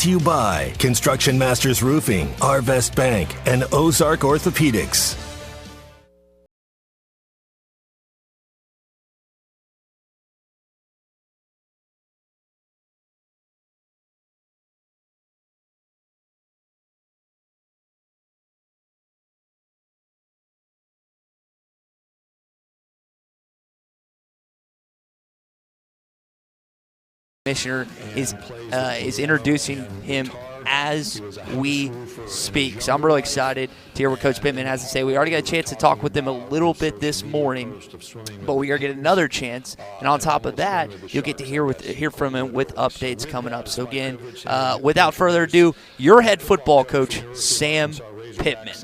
to you by Construction Masters Roofing, Arvest Bank, and Ozark Orthopedics. Commissioner is introducing him as we speak. So I'm really excited to hear what Coach Pittman has to say. We already got a chance to talk with him a little bit this morning, but we are getting another chance. And on top of that, you'll get to hear from him with updates coming up. So again, without further ado, your head football coach, Sam Pittman.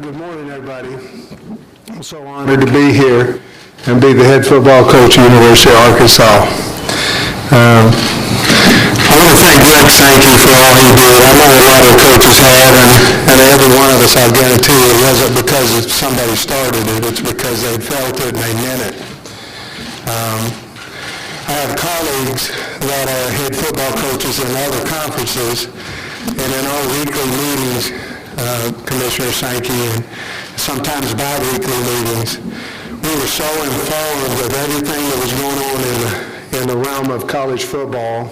Good morning, everybody. I'm so honored to be here and be the head football coach at University of Arkansas. I want to thank Greg Sankey for all he did. I know a lot of coaches have, and every one of us, I guarantee it wasn't because somebody started it. It's because they felt it and they meant it. I have colleagues that are head football coaches in other conferences, and in our weekly meetings, Commissioner Sankey, and sometimes bi-weekly meetings, we were so informed of everything that was going on in the realm of college football,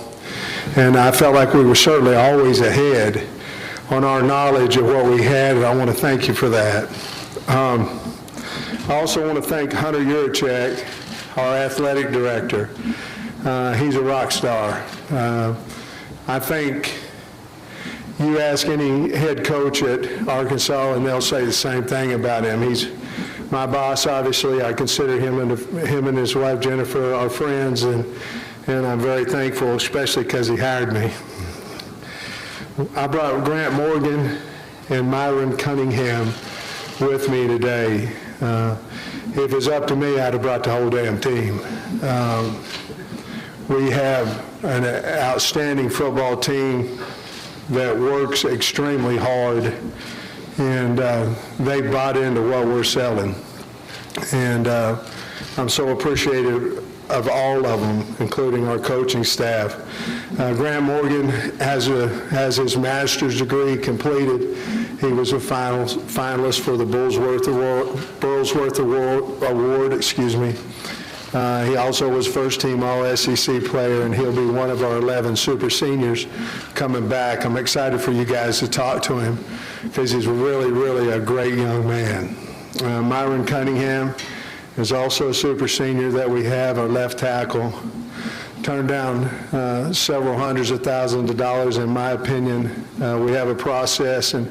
and I felt like we were certainly always ahead on our knowledge of what we had, and I want to thank you for that. I also want to thank Hunter Yurachek, our athletic director. He's a rock star. I think you ask any head coach at Arkansas, and they'll say the same thing about him. He's my boss, obviously. I consider him and his wife, Jennifer, our friends, and I'm very thankful, especially because he hired me. I brought Grant Morgan and Myron Cunningham with me today. If it was up to me, I'd have brought the whole damn team. We have an outstanding football team that works extremely hard, and they bought into what we're selling. And I'm so appreciative of all of them, including our coaching staff. Grant Morgan has his master's degree completed. He was a finalist for the Burlsworth Award. He also was first-team All-SEC player, and he'll be one of our 11 super seniors coming back. I'm excited for you guys to talk to him because he's really, really a great young man. Myron Cunningham is also a super senior that we have, our left tackle. Turned down several hundreds of thousands of dollars, in my opinion. We have a process, and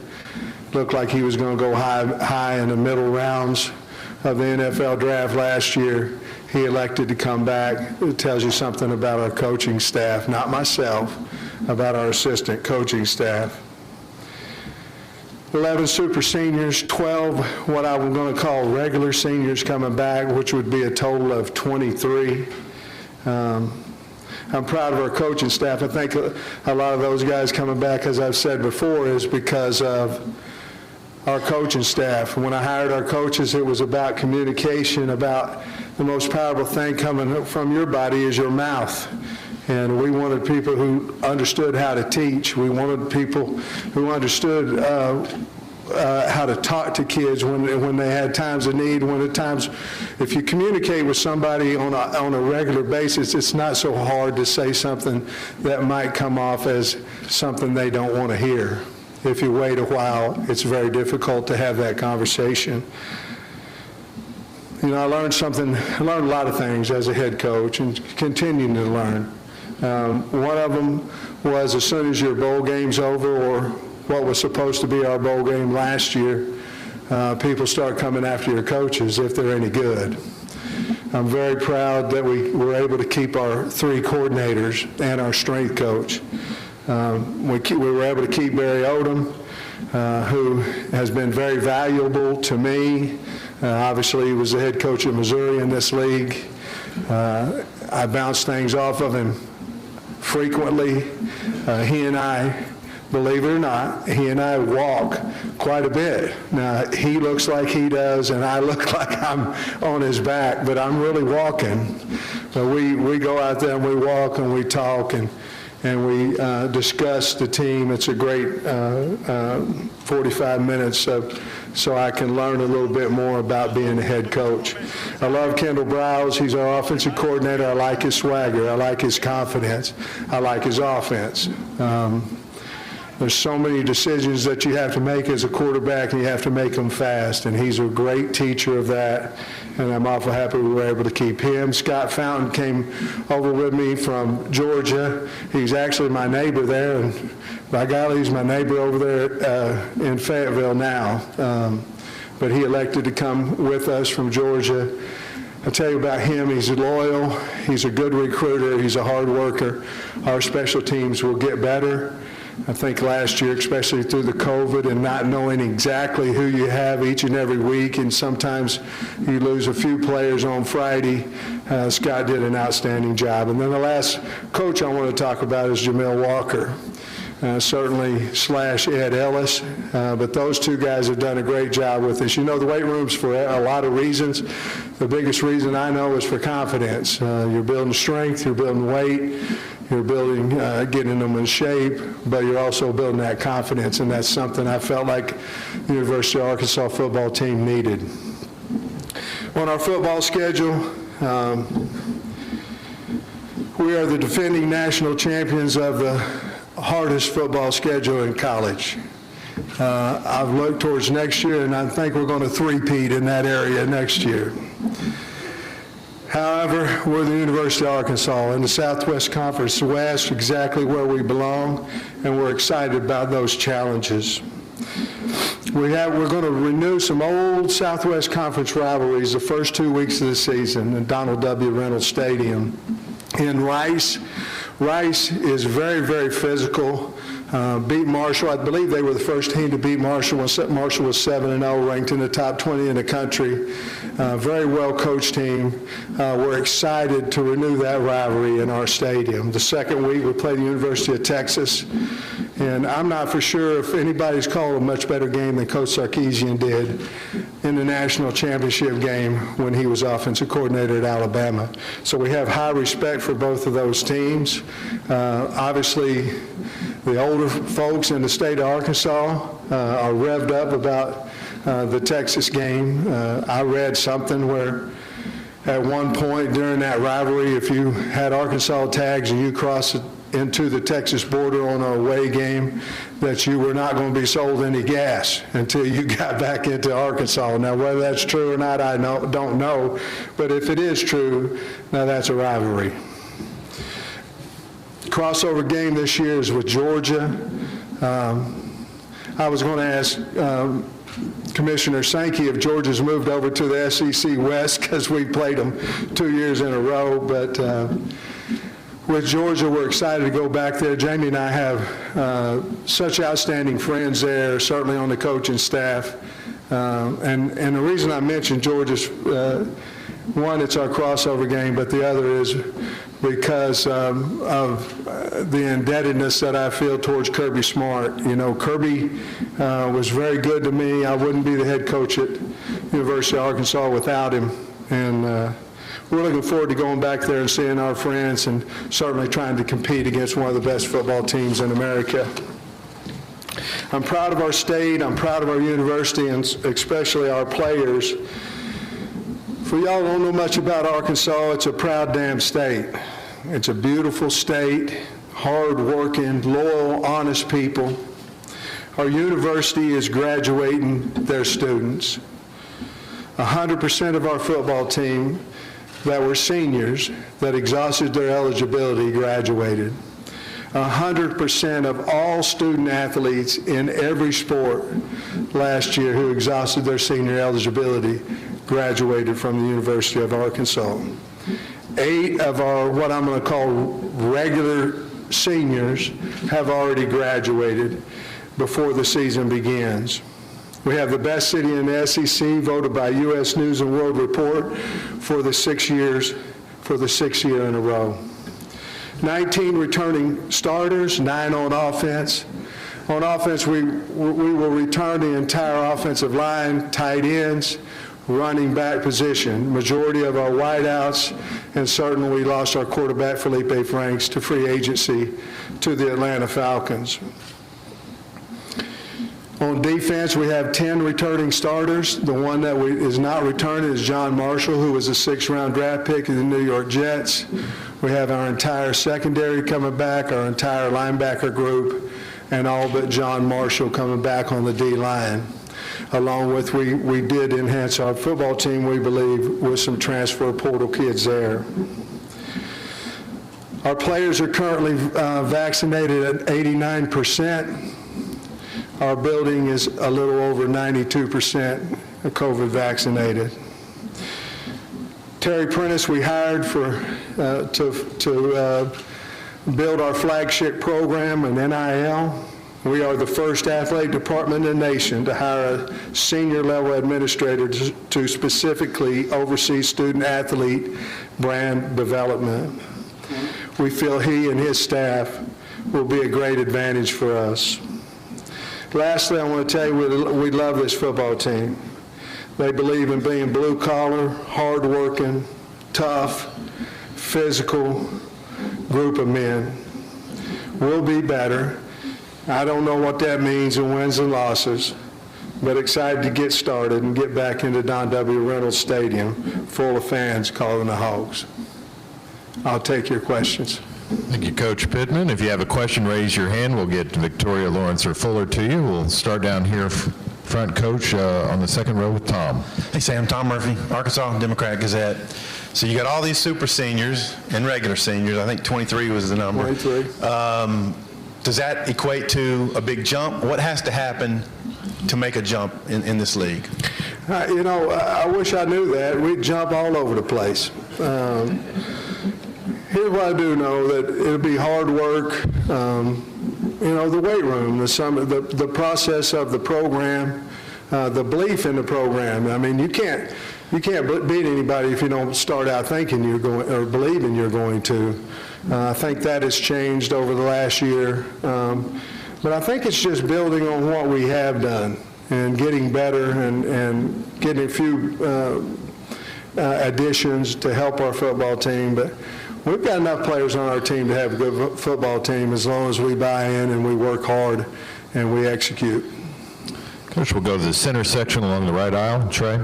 looked like he was going to go high in the middle rounds of the NFL draft last year. He elected to come back. It tells you something about our coaching staff, not myself, about our assistant coaching staff. 11 super seniors, 12 what I'm going to call regular seniors coming back, which would be a total of 23. I'm proud of our coaching staff. I think a lot of those guys coming back, as I've said before, is because of our coaching staff. When I hired our coaches, it was about communication, about the most powerful thing coming from your body is your mouth. And we wanted people who understood how to teach. We wanted people who understood how to talk to kids when they had times of need. If you communicate with somebody on a regular basis, it's not so hard to say something that might come off as something they don't want to hear. If you wait a while, it's very difficult to have that conversation. You know, I learned a lot of things as a head coach and continuing to learn. One of them was as soon as your bowl game's over, or what was supposed to be our bowl game last year, people start coming after your coaches if they're any good. I'm very proud that we were able to keep our 3 coordinators and our strength coach. We were able to keep Barry Odom, who has been very valuable to me. Obviously, he was the head coach at Missouri in this league. I bounced things off of him frequently. He and I believe it or not, he and I walk quite a bit. Now, he looks like he does, and I look like I'm on his back, but I'm really walking. So we go out there and we walk and we talk and we discuss the team. It's a great 45 minutes so I can learn a little bit more about being a head coach. I love Kendall Browse. He's our offensive coordinator. I like his swagger. I like his confidence. I like his offense. There's so many decisions that you have to make as a quarterback, and you have to make them fast, and he's a great teacher of that, and I'm awful happy we were able to keep him. Scott Fountain came over with me from Georgia. He's actually my neighbor there, and by golly, he's my neighbor over there in Fayetteville now, but he elected to come with us from Georgia. I'll tell you about him. He's loyal. He's a good recruiter. He's a hard worker. Our special teams will get better. I think last year, especially through the COVID and not knowing exactly who you have each and every week, and sometimes you lose a few players on Friday, Scott did an outstanding job. And then the last coach I want to talk about is Jamil Walker. Certainly / Ed Ellis, but those two guys have done a great job with us. You know, the weight room's for a lot of reasons. The biggest reason I know is for confidence. You're building strength, you're building weight, you're building, getting them in shape, but you're also building that confidence, and that's something I felt like the University of Arkansas football team needed. On our football schedule, we are the defending national champions of the hardest football schedule in college. I've looked towards next year, and I think we're going to three-peat in that area next year. However, we're the University of Arkansas in the Southwest Conference West, exactly where we belong, and we're excited about those challenges. We're going to renew some old Southwest Conference rivalries the first 2 weeks of the season in Donald W. Reynolds Stadium. In Rice is very, very physical. Beat Marshall. I believe they were the first team to beat Marshall when Marshall was 7-0, ranked in the top 20 in the country. Very well-coached team. We're excited to renew that rivalry in our stadium. The second week, we play the University of Texas. And I'm not for sure if anybody's called a much better game than Coach Sarkisian did in the national championship game when he was offensive coordinator at Alabama. So we have high respect for both of those teams. Obviously, the older folks in the state of Arkansas are revved up about the Texas game. I read something where at one point during that rivalry, if you had Arkansas tags and you crossed it into the Texas border on an away game, that you were not going to be sold any gas until you got back into Arkansas. Now, whether that's true or not, I don't know. But if it is true, now that's a rivalry. Crossover game this year is with Georgia. I was going to ask Commissioner Sankey if Georgia's moved over to the SEC West because we played them 2 years in a row, but with Georgia, we're excited to go back there. Jamie and I have such outstanding friends there, certainly on the coaching staff. And the reason I mentioned Georgia's, one, it's our crossover game, but the other is because of the indebtedness that I feel towards Kirby Smart. You know, Kirby was very good to me. I wouldn't be the head coach at University of Arkansas without him. And we're looking forward to going back there and seeing our friends and certainly trying to compete against one of the best football teams in America. I'm proud of our state. I'm proud of our university, and especially our players. For y'all who don't know much about Arkansas, it's a proud damn state. It's a beautiful state, hard-working, loyal, honest people. Our university is graduating their students. 100% of our football team that were seniors that exhausted their eligibility graduated. 100% of all student athletes in every sport last year who exhausted their senior eligibility graduated from the University of Arkansas. 8 of our, what I'm going to call regular seniors, have already graduated before the season begins. We have the best city in the SEC, voted by U.S. News and World Report for the 6 years, for the 6th year in a row. 19 returning starters, 9 on offense. On offense, we will return the entire offensive line, tight ends, running back position. Majority of our wideouts, and certainly we lost our quarterback, Felipe Franks, to free agency to the Atlanta Falcons. On defense, we have 10 returning starters. The one that is not returning is John Marshall, who was a 6th-round draft pick of the New York Jets. We have our entire secondary coming back, our entire linebacker group, and all but John Marshall coming back on the D-line. Along with, we did enhance our football team, we believe, with some transfer portal kids there. Our players are currently vaccinated at 89%. Our building is a little over 92% COVID vaccinated. Terry Prentice, we hired to build our flagship program in NIL. We are the first athletic department in the nation to hire a senior level administrator to specifically oversee student athlete brand development. We feel he and his staff will be a great advantage for us. Lastly, I want to tell you we love this football team. They believe in being blue collar, hard-working, tough, physical group of men. We'll be better. I don't know what that means in wins and losses, but excited to get started and get back into Don W. Reynolds Stadium full of fans calling the Hogs. I'll take your questions. Thank you, Coach Pittman. If you have a question, raise your hand. We'll get Victoria, Lawrence, or Fuller to you. We'll start down here front, Coach, on the second row with Tom. Hey, Sam. Tom Murphy, Arkansas Democrat Gazette. So you got all these super seniors and regular seniors. I think 23 was the number. 23. Does that equate to a big jump? What has to happen to make a jump in this league? I wish I knew that. We'd jump all over the place. Here's what I do know, that it'll be hard work. The weight room, the process of the program, the belief in the program. I mean, you can't beat anybody if you don't start out thinking you're going or believing you're going to. I think that has changed over the last year, but I think it's just building on what we have done and getting better and getting a few additions to help our football team. But we've got enough players on our team to have a good football team as long as we buy in and we work hard and we execute. Coach, we'll go to the center section along the right aisle. Trey.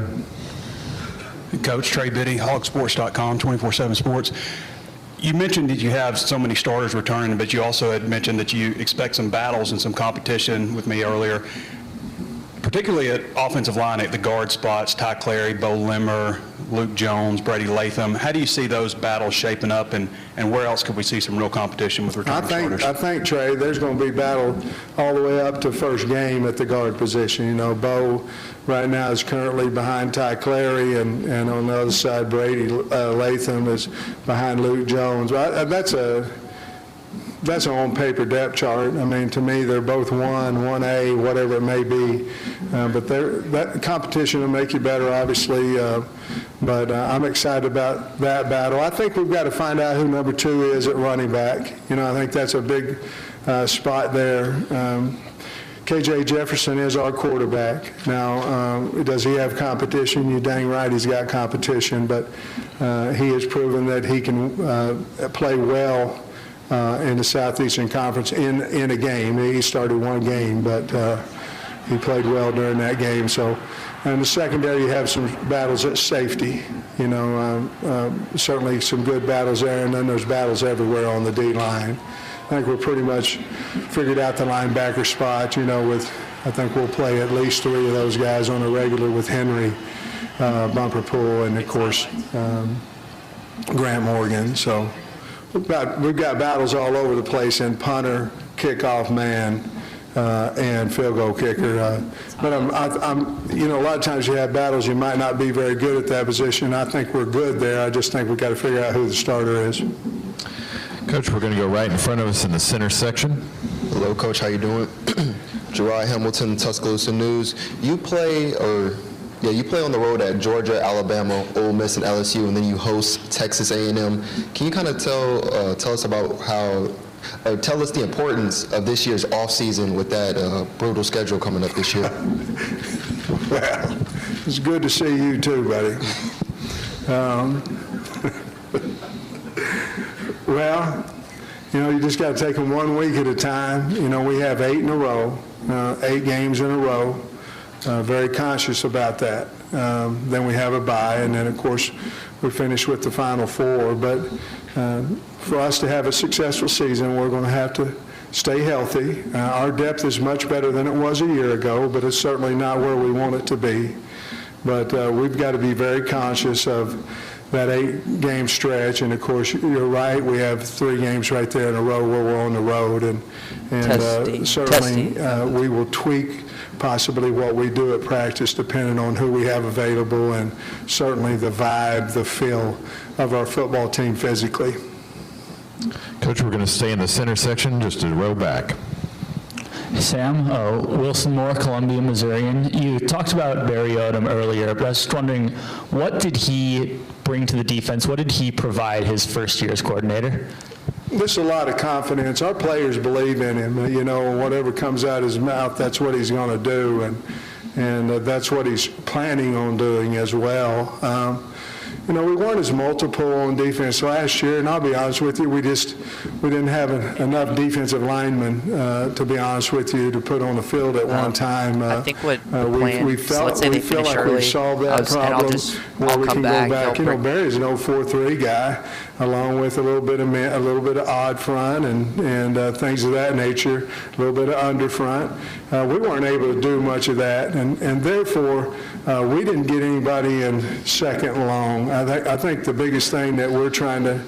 Coach, Trey Biddy, hogsports.com, 24/7 Sports. You mentioned that you have so many starters returning, but you also had mentioned that you expect some battles and some competition with me earlier, particularly at offensive line at the guard spots, Ty Clary, Bo Limmer, Luke Jones, Brady Latham. How do you see those battles shaping up, and where else could we see some real competition with returning starters? I think, Trey, there's going to be battle all the way up to first game at the guard position. Bo right now is currently behind Ty Clary, and on the other side, Brady Latham is behind Luke Jones. That's an on-paper depth chart. I mean, to me, they're both 1A, whatever it may be. But that competition will make you better, obviously. But I'm excited about that battle. I think we've got to find out who number 2 is at running back. I think that's a big spot there. KJ Jefferson is our quarterback. Now, does he have competition? You're dang right he's got competition, but he has proven that he can play well in the Southeastern Conference in a game. He started one game, but he played well during that game. So, in the secondary, you have some battles at safety. Certainly some good battles there, and then there's battles everywhere on the D-line. I think we're pretty much figured out the linebacker spot. I think we'll play at least 3 of those guys on a regular with Henry, Bumper Pool, and of course Grant Morgan. So. We've got battles all over the place in punter, kickoff man, and field goal kicker. But a lot of times you have battles, you might not be very good at that position. I think we're good there. I just think we've got to figure out who the starter is. Coach, we're going to go right in front of us in the center section. Hello, Coach. How you doing? Gerard Hamilton, Tuscaloosa News. You play on the road at Georgia, Alabama, Ole Miss, and LSU, and then you host Texas A&M. Can you kind of tell us about how tell us the importance of this year's off season with that brutal schedule coming up this year. Well, it's good to see you too, buddy. Well, you just got to take them 1 week at a time. We have 8 in a row, 8 games in a row. Very conscious about that. Then we have a bye, and then, of course, we finish with the Final Four. But for us to have a successful season, we're going to have to stay healthy. Our depth is much better than it was a year ago, but it's certainly not where we want it to be. But we've got to be very conscious of that 8-game stretch. And, of course, you're right. We have 3 games right there in a row where we're on the road. And certainly we will tweak possibly what we do at practice depending on who we have available and certainly the vibe, the feel of our football team physically. Coach, we're going to stay in the center section just a row back. Sam, Wilson Moore, Columbia, Missourian. You talked about Barry Odom earlier, but I was just wondering, what did he bring to the defense? What did he provide his first year as coordinator? There's a lot of confidence. Our players believe in him. Whatever comes out of his mouth, that's what he's going to do, and that's what he's planning on doing as well. We weren't as multiple on defense last year, and I'll be honest with you, we didn't have enough defensive linemen, to be honest with you, to put on the field at one time. I think what the plan, we felt let's say they finish like early, we solved that problem. I'll come back. Barry's an 0-4-3 guy, along with a little bit of odd front and things of that nature, a little bit of under front. We weren't able to do much of that, and therefore we didn't get anybody in second long. I think the biggest thing that we're trying to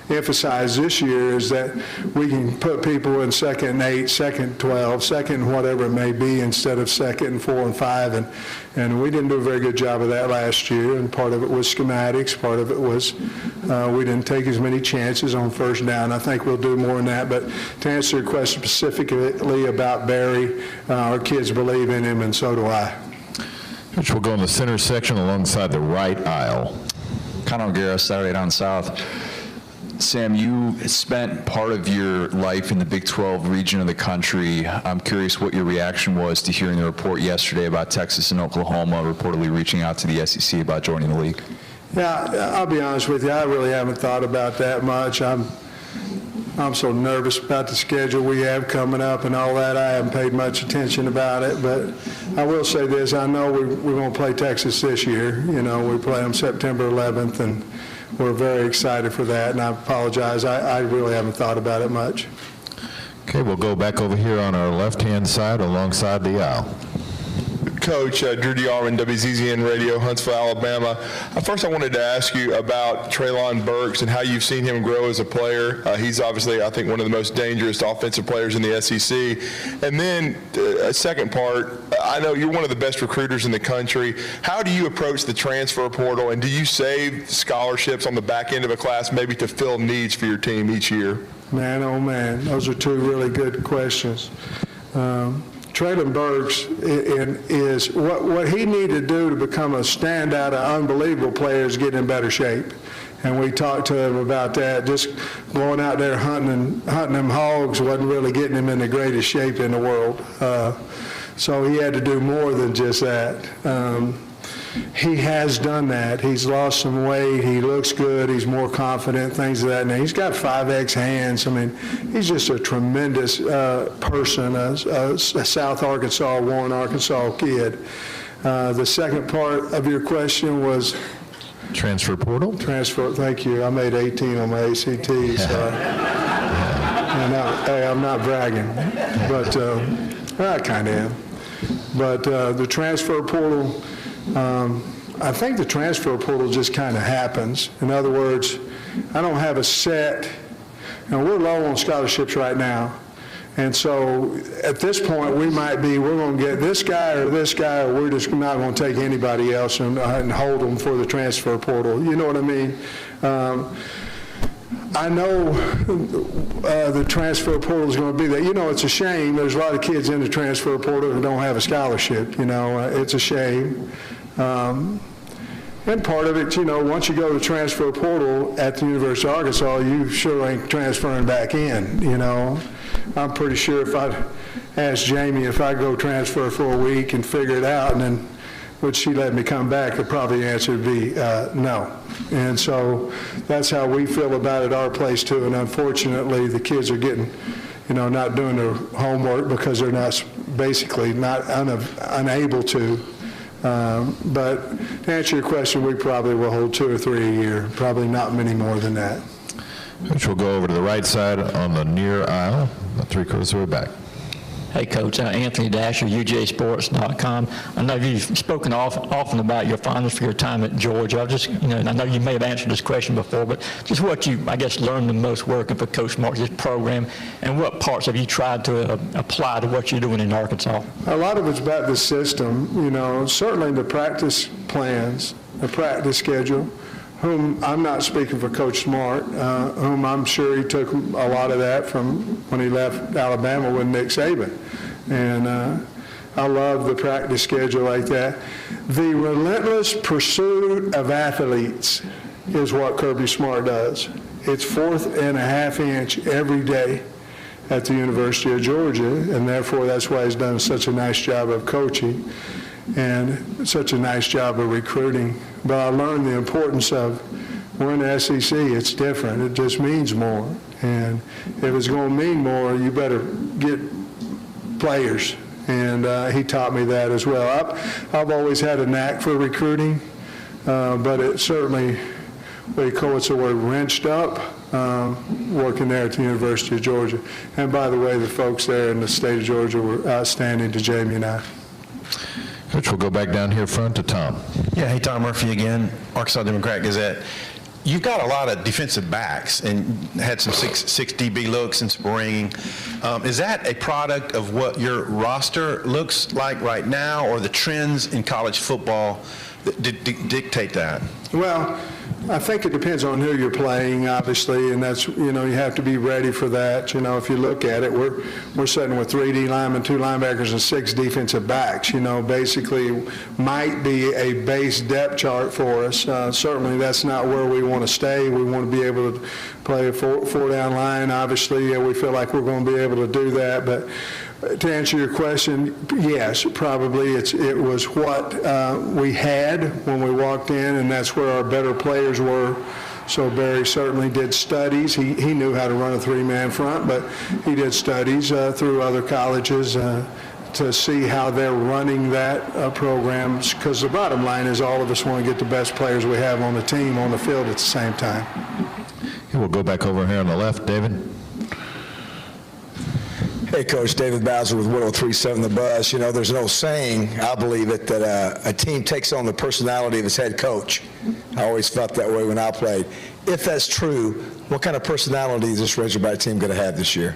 emphasize this year is that we can put people in 2nd and 8, 2nd and 12, 2nd and whatever it may be instead of 2nd and 4 and 5, and we didn't do a very good job of that last year, and part of it was schematics, part of it was we didn't take as many chances on first down. I think we'll do more than that, but to answer your question specifically about Barry, our kids believe in him, and so do I. Which will go in the center section alongside the right aisle. Conor O'Gara, Saturday Down South. Sam, you spent part of your life in the Big 12 region of the country. I'm curious what your reaction was to hearing the report yesterday about Texas and Oklahoma reportedly reaching out to the SEC about joining the league. Yeah, I'll be honest with you. I really haven't thought about that much. I'm so nervous about the schedule we have coming up and all that. I haven't paid much attention about it, but I will say this. I know we're going to play Texas this year. We play them September 11th, and we're very excited for that, and I apologize. I really haven't thought about it much. Okay, we'll go back over here on our left-hand side alongside the aisle. Coach, Drew DeArmond, WZZN Radio, Huntsville, Alabama. First, I wanted to ask you about Treylon Burks and how you've seen him grow as a player. He's obviously, I think, one of the most dangerous offensive players in the SEC. And then a second part, I know you're one of the best recruiters in the country. How do you approach the transfer portal, and do you save scholarships on the back end of a class maybe to fill needs for your team each year? Man, oh man, those are 2 really good questions. Treylon Burks is what he needed to do to become a standout, an unbelievable player, is get in better shape. And we talked to him about that. Just going out there hunting them hogs wasn't really getting him in the greatest shape in the world. So he had to do more than just that. He has done that. He's lost some weight. He looks good. He's more confident, things of that nature. He's got 5X hands. I mean, he's just a tremendous person, a South Arkansas, Warren, Arkansas kid. The second part of your question was? Transfer portal? Transfer, thank you. I made 18 on my ACT, so I'm not bragging, but I kind of am. But the transfer portal, I think the transfer portal just kind of happens. In other words, I don't have a set, we're low on scholarships right now. And so at this point, we're going to get this guy, or we're just not going to take anybody else and hold them for the transfer portal. You know what I mean? I know the transfer portal is going to be there. It's a shame. There's a lot of kids in the transfer portal who don't have a scholarship. It's a shame. And part of it, once you go to the transfer portal at the University of Arkansas, you sure ain't transferring back in, I'm pretty sure if I'd asked Jamie if I'd go transfer for a week and figure it out, and then would she let me come back, the probably answer would be no. And so that's how we feel about it at our place too. And unfortunately, the kids are getting, not doing their homework because they're basically not unable to. But to answer your question, we probably will hold 2 or 3 a year, probably not many more than that. Coach, we'll go over to the right side on the near aisle, 3/4 of the way back. Hey, Coach, Anthony Dasher, UJSports.com. I know you've spoken often about your fondness for your time at Georgia. I know you may have answered this question before, but just what you, learned the most working for Coach Marks' program, and what parts have you tried to apply to what you're doing in Arkansas? A lot of it's about the system, certainly the practice plans, the practice schedule, whom I'm not speaking for Coach Smart, whom I'm sure he took a lot of that from when he left Alabama with Nick Saban. And I love the practice schedule like that. The relentless pursuit of athletes is what Kirby Smart does. It's 4th and a half inch every day at the University of Georgia, and therefore that's why he's done such a nice job of coaching and such a nice job of recruiting. But I learned the importance of, we're in the SEC, it's different. It just means more. And if it's going to mean more, you better get players. And he taught me that as well. I've always had a knack for recruiting, but it certainly, what's the word, wrenched up working there at the University of Georgia. And by the way, the folks there in the state of Georgia were outstanding to Jamie and I. Coach, we'll go back down here front to Tom. Yeah, hey, Tom Murphy again, Arkansas Democrat-Gazette. You've got a lot of defensive backs and had some six DB looks in spring. Is that a product of what your roster looks like right now, or the trends in college football that dictate that? Well, I think it depends on who you're playing, obviously, and that's, you have to be ready for that. If you look at it, we're sitting with 3 D linemen, 2 linebackers, and 6 defensive backs. Basically might be a base depth chart for us. Certainly that's not where we want to stay. We want to be able to play a four down line. Obviously, we feel like we're going to be able to do that, but to answer your question, yes, probably it was what we had when we walked in, and that's where our better players were. So Barry certainly did studies. He knew how to run a 3-man front, but he did studies through other colleges to see how they're running that program, because the bottom line is all of us want to get the best players we have on the team on the field at the same time. We'll go back over here on the left, David. Hey, Coach, David Bowser with 103.7 The Buzz. There's an old saying, I believe it, that a team takes on the personality of its head coach. I always felt that way when I played. If that's true, what kind of personality is this Razorback team going to have this year?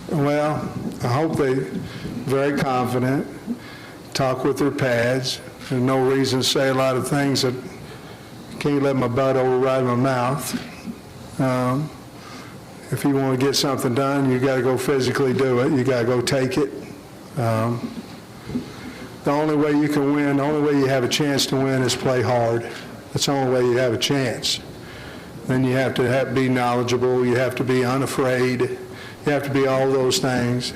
Well, I hope they're very confident, talk with their pads. There's no reason to say a lot of things that can't let my butt override my mouth. If you want to get something done, you got to go physically do it. You got to go take it. The only way you can win, the only way you have a chance to win is play hard. That's the only way you have a chance. Then you have to be knowledgeable. You have to be unafraid. You have to be all those things.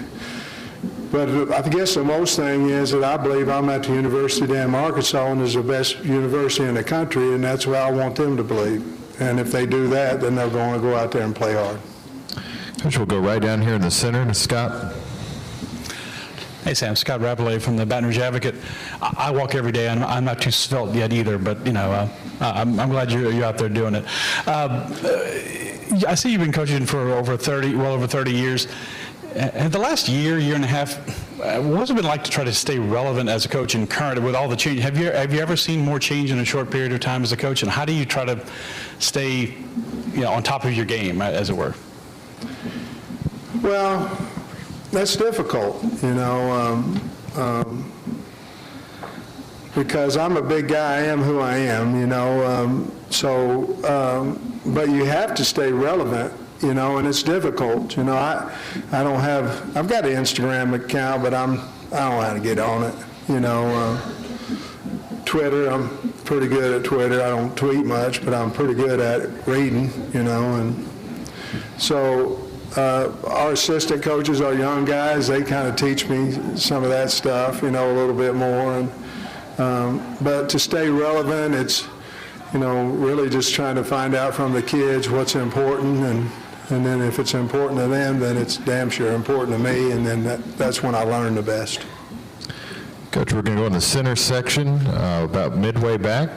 But I guess the most thing is that I believe I'm at the University of Arkansas, and is the best university in the country, and that's what I want them to believe. And if they do that, then they're going to go out there and play hard. Coach, we'll go right down here in the center to Scott. Hey, Sam. Scott Rivalry from the Baton Rouge Advocate. I walk every day, and I'm not too svelte yet either, but, I'm glad you're out there doing it. I see you've been coaching for well over 30 years. And the last year and a half, what's it been like to try to stay relevant as a coach and current with all the change? Have you ever seen more change in a short period of time as a coach? And how do you try to stay, on top of your game, as it were? Well, that's difficult, because I'm a big guy. I am who I am, but you have to stay relevant, and it's difficult. I've got an Instagram account, but I don't know how to get on it, Twitter, I'm pretty good at Twitter. I don't tweet much, but I'm pretty good at reading, and so our assistant coaches, our young guys, they kind of teach me some of that stuff, a little bit more. But to stay relevant, it's, really just trying to find out from the kids what's important, and then if it's important to them, then it's damn sure important to me, and then that's when I learn the best. Coach, we're going to go in the center section, about midway back.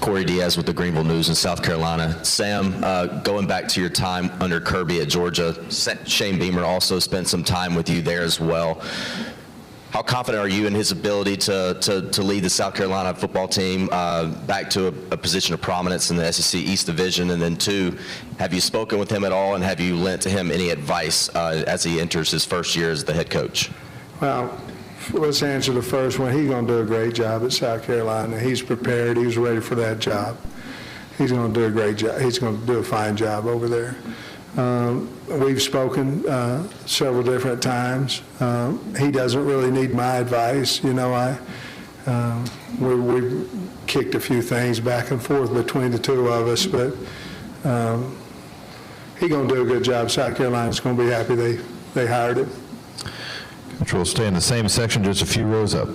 Corey Diaz with the Greenville News in South Carolina. Sam, going back to your time under Kirby at Georgia, Shane Beamer also spent some time with you there as well. How confident are you in his ability to lead the South Carolina football team back to a position of prominence in the SEC East Division? And then two, have you spoken with him at all, and have you lent to him any advice as he enters his first year as the head coach? Well, let's answer the first one. He's going to do a great job at South Carolina. He's prepared. He was ready for that job. He's going to do a great job. He's going to do a fine job over there. We've spoken several different times. He doesn't really need my advice. We kicked a few things back and forth between the two of us, but he's going to do a good job. South Carolina's going to be happy they hired him. Coach, we'll stay in the same section, just a few rows up.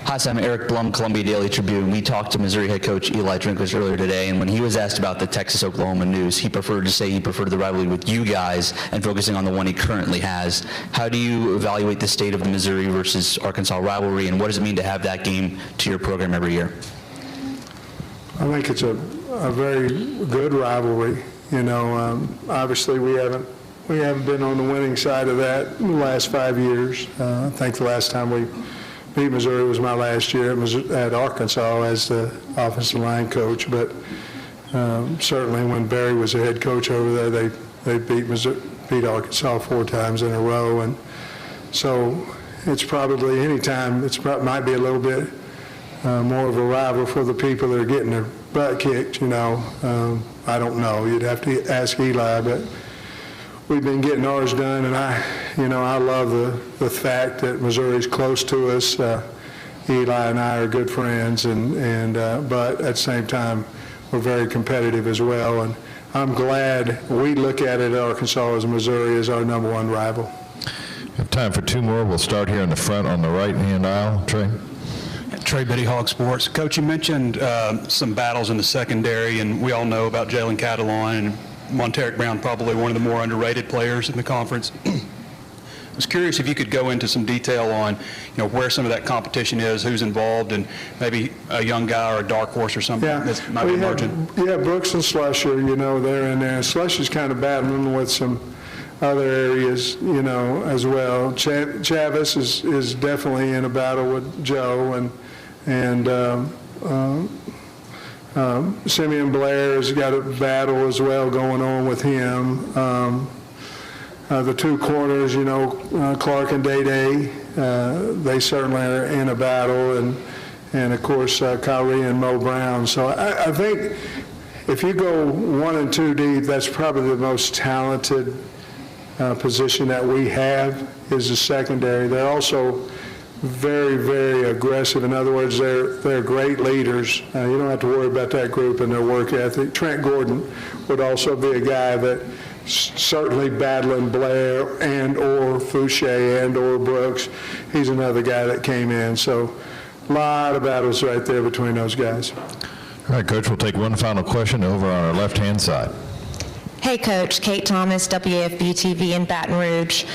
Hi, Sam. Eric Blum, Columbia Daily Tribune. We talked to Missouri head coach Eli Drinkwitz earlier today, and when he was asked about the Texas-Oklahoma news, he preferred to say he preferred the rivalry with you guys and focusing on the one he currently has. How do you evaluate the state of the Missouri versus Arkansas rivalry, and what does it mean to have that game to your program every year? I think it's a very good rivalry. Obviously we haven't been on the winning side of that in the last 5 years. I think the last time we beat Missouri was my last year at Arkansas as the offensive line coach, but certainly when Barry was the head coach over there, they beat Arkansas 4 times in a row, and so it's probably might be a little bit more of a rival for the people that are getting their butt kicked. I don't know. You'd have to ask Eli, but we've been getting ours done, and I love the fact that Missouri's close to us. Eli and I are good friends, but at the same time, we're very competitive as well. And I'm glad we look at it at Arkansas as Missouri as our number one rival. We have time for 2 more. We'll start here in the front on the right-hand aisle. Trey. Trey Biddy, Hog Sports. Coach, you mentioned some battles in the secondary, and we all know about Jalen Catalon and Monteric Brown, probably one of the more underrated players in the conference. I was curious if you could go into some detail on, where some of that competition is, who's involved, and maybe a young guy or a dark horse or something that might be emerging. Brooks and Slusher, they're in there. Slusher's kind of battling with some other areas, as well. Chavis is definitely in a battle with Joe, and Simeon Blair has got a battle as well going on with him. The 2 corners, Clark and Day, they certainly are in a battle, and of course Kyrie and Mo Brown. So I think if you go 1 and 2 deep, that's probably the most talented position that we have is the secondary. They're also very, very aggressive. In other words, they're great leaders. You don't have to worry about that group and their work ethic. Trent Gordon would also be a guy that certainly battling Blair and or Fouché and or Brooks. He's another guy that came in. So a lot of battles right there between those guys. All right, Coach, we'll take one final question over on our left-hand side. Hey, Coach. Kate Thomas, WAFB-TV in Baton Rouge.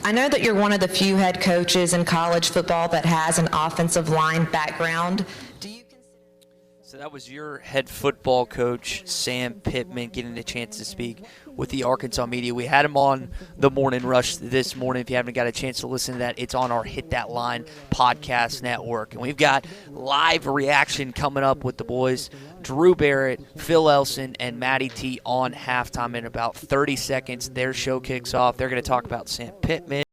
I know that you're one of the few head coaches in college football that has an offensive line background. So that was your head football coach, Sam Pittman, getting a chance to speak with the Arkansas media. We had him on the Morning Rush this morning. If you haven't got a chance to listen to that, it's on our Hit That Line podcast network. And we've got live reaction coming up with the boys, Drew Barrett, Phil Elson, and Matty T on halftime in about 30 seconds. Their show kicks off. They're going to talk about Sam Pittman.